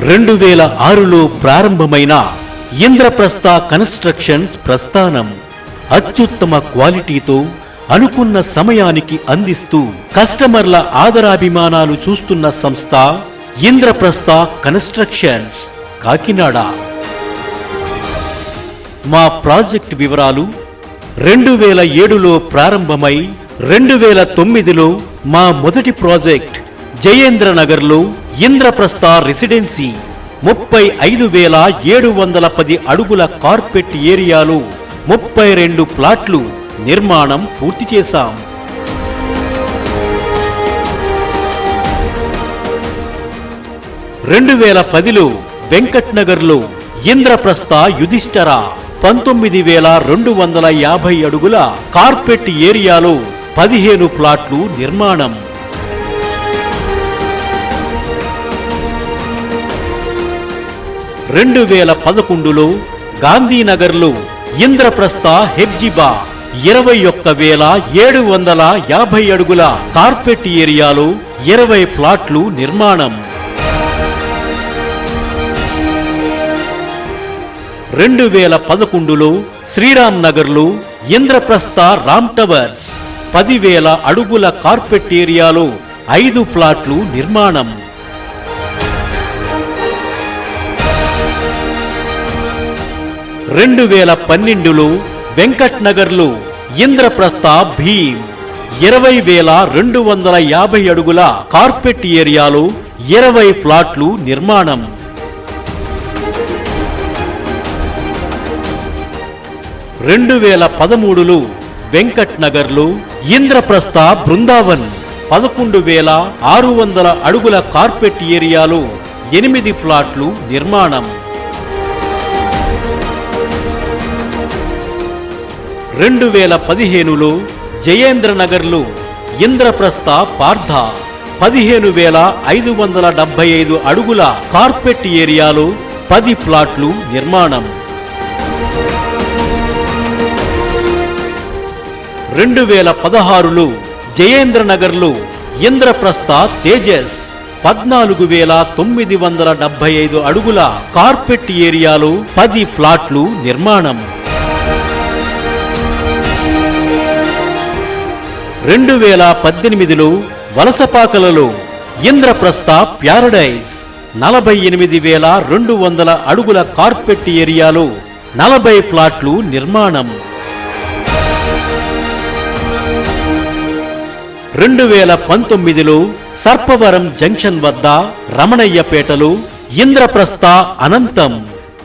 2006లో ప్రారంభమైన ఇంద్రప్రస్థ కన్స్ట్రక్షన్స్ ప్రస్థానం అత్యుత్తమ క్వాలిటీతో అనుకున్న సమయానికి అందిస్తూ కస్టమర్ల ఆదరాభిమానాలు చూస్తున్న సంస్థ ఇంద్రప్రస్థ కన్స్ట్రక్షన్స్ కాకినాడ. మా ప్రాజెక్ట్ వివరాలు 2007లో ప్రారంభమై 2009లో మా మొదటి ప్రాజెక్ట్ జయేంద్రనగర్లో ఇంద్రప్రస్థ రెసిడెన్సీ 35,710 అడుగుల కార్పెట్ ఏరియాలో 32 ప్లాట్లు నిర్మాణం పూర్తి చేశాం. 2010లో వెంకట్ నగర్లో ఇంద్రప్రస్థ యుధిష్ఠర 19,250 అడుగుల కార్పెట్ ఏరియాలో 15 ప్లాట్లు నిర్మాణం. 2011లో గాంధీనగర్లో ఇంద్రప్రస్థ హెబ్జిబా 21,750 అడుగుల కార్పెట్ ఏరియాలో 20 ప్లాట్లు నిర్మాణం. 2011లో శ్రీరామ్ నగర్లో ఇంద్రప్రస్థ రామ్ టవర్స్ 10,000 అడుగుల కార్పెట్ ఏరియాలో 5 ప్లాట్లు నిర్మాణం. 2012లో వెంకట్ నగర్లో ఇంద్రప్రస్థ భీమ్ 20,250 అడుగుల కార్పెట్ ఏరియాలో 20 ప్లాట్లు నిర్మాణం. 2013లో వెంకట్ నగర్లో ఇంద్రప్రస్థ బృందావన్ 11,600 అడుగుల కార్పెట్ ఏరియాలో 8 ప్లాట్లు నిర్మాణం. 2015లో జయేంద్రనగర్లో ఇంద్రప్రస్థ పార్థ 15,575 అడుగుల కార్పెట్ ఏరియాలో 10 ప్లాట్లు నిర్మాణం. 2016లో జయేంద్రనగర్లో ఇంద్రప్రస్థ తేజస్ 14,975 అడుగుల కార్పెట్ ఏరియాలో 10 ప్లాట్లు నిర్మాణం. 2018లో వలసపాకలలో ఇంద్రప్రస్థ ప్యారడైజ్ 48,200 అడుగుల కార్పెట్ ఏరియాలో 40 ప్లాట్లు నిర్మాణం. 2019లో సర్పవరం జంక్షన్ వద్ద రమణయ్యపేటలో ఇంద్రప్రస్థ అనంతం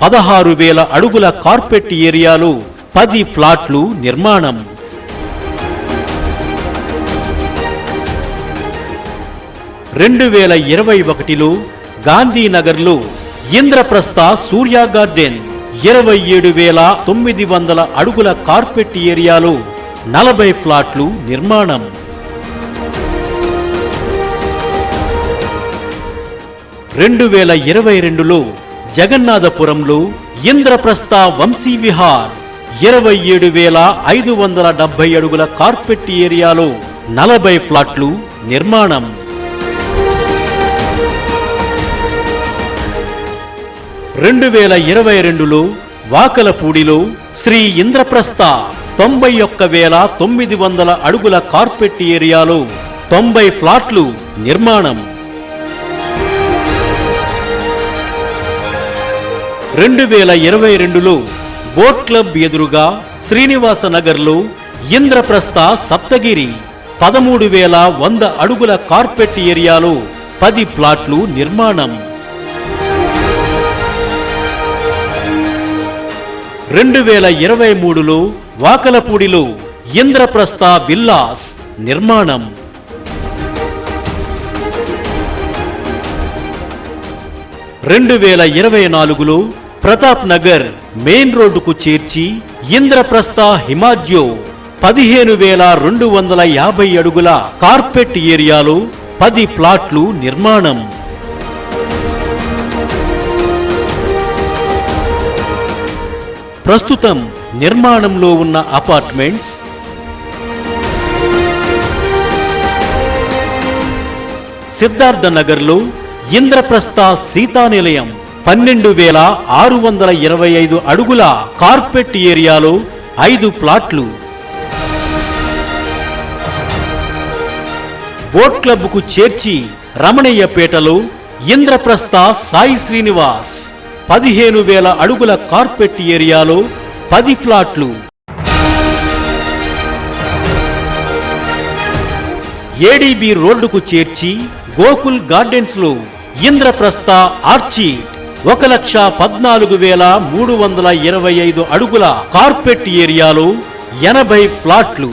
16,000 అడుగుల కార్పెట్ ఏరియాలో 10 ప్లాట్లు నిర్మాణం. 2021లో గాంధీనగర్లో ఇంద్రప్రస్థ సూర్య గార్డెన్ 27,900 అడుగుల కార్పెట్ ఏరియాలో 40 ప్లాట్లు నిర్మాణం. 2022లో జగన్నాథపురంలో ఇంద్రప్రస్థ వంశీ విహార్ 27,570 అడుగుల కార్పెట్ ఏరియాలో 40 ఫ్లాట్లు నిర్మాణం. 2022లో వాకలపూడిలో శ్రీ ఇంద్రప్రస్థ 91,900 అడుగుల కార్పెట్ ఏరియాలో 90 ఫ్లాట్లు నిర్మాణం. 2022లో బోట్ క్లబ్ ఎదురుగా శ్రీనివాస నగర్లో ఇంద్రప్రస్థ సప్తగిరి 13,100 అడుగుల కార్పెట్ ఏరియాలో 10 ప్లాట్లు నిర్మాణం. 2023లో వాకలపూడిలో ఇంద్రప్రస్థ విల్లాస్ నిర్మాణం. 2024లో ప్రతాప్ నగర్ మెయిన్ రోడ్డుకు చేర్చి ఇంద్రప్రస్థ హిమాజ్యో 15,250 అడుగుల కార్పెట్ ఏరియాలో 10 ప్లాట్లు నిర్మాణం. ప్రస్తుతం నిర్మాణంలో ఉన్న అపార్ట్మెంట్స్ సిద్ధార్థ నగర్లో ఇంద్రప్రస్థ సీతానిలయం 12,625 అడుగుల కార్పెట్ ఏరియాలో 5 ప్లాట్లు. బోట్ క్లబ్కు చేర్చి రమణయ్యపేటలో ఇంద్రప్రస్థ సాయి శ్రీనివాస్ 15,000 అడుగుల కార్పెట్ ఏరియాలో 10 ఫ్లాట్లు. ఏడీబీ రోడ్డుకు చేర్చి గోకుల్ గార్డెన్స్ లో ఇంద్రప్రస్థ ఆర్చిడ్ 1,14,325 అడుగుల కార్పెట్ ఏరియాలో 80 ఫ్లాట్లు.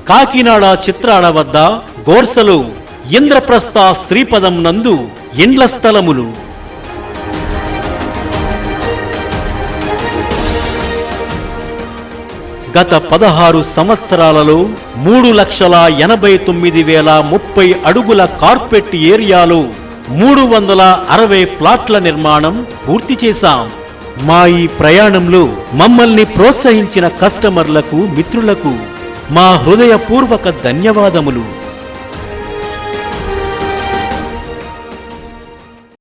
కాకినాడ చిత్రాడ వద్ద గోర్సలో ఇంద్రప్రస్థ శ్రీపదం నందు ఇండ్ల స్థలములు. గత 16 సంవత్సరాలలో 3,89,030 అడుగుల కార్పెట్ ఏరియాలో 360 ఫ్లాట్ల నిర్మాణం పూర్తి చేశాం. మా ఈ ప్రయాణంలో మమ్మల్ని ప్రోత్సహించిన కస్టమర్లకు, మిత్రులకు మా హృదయపూర్వక ధన్యవాదములు.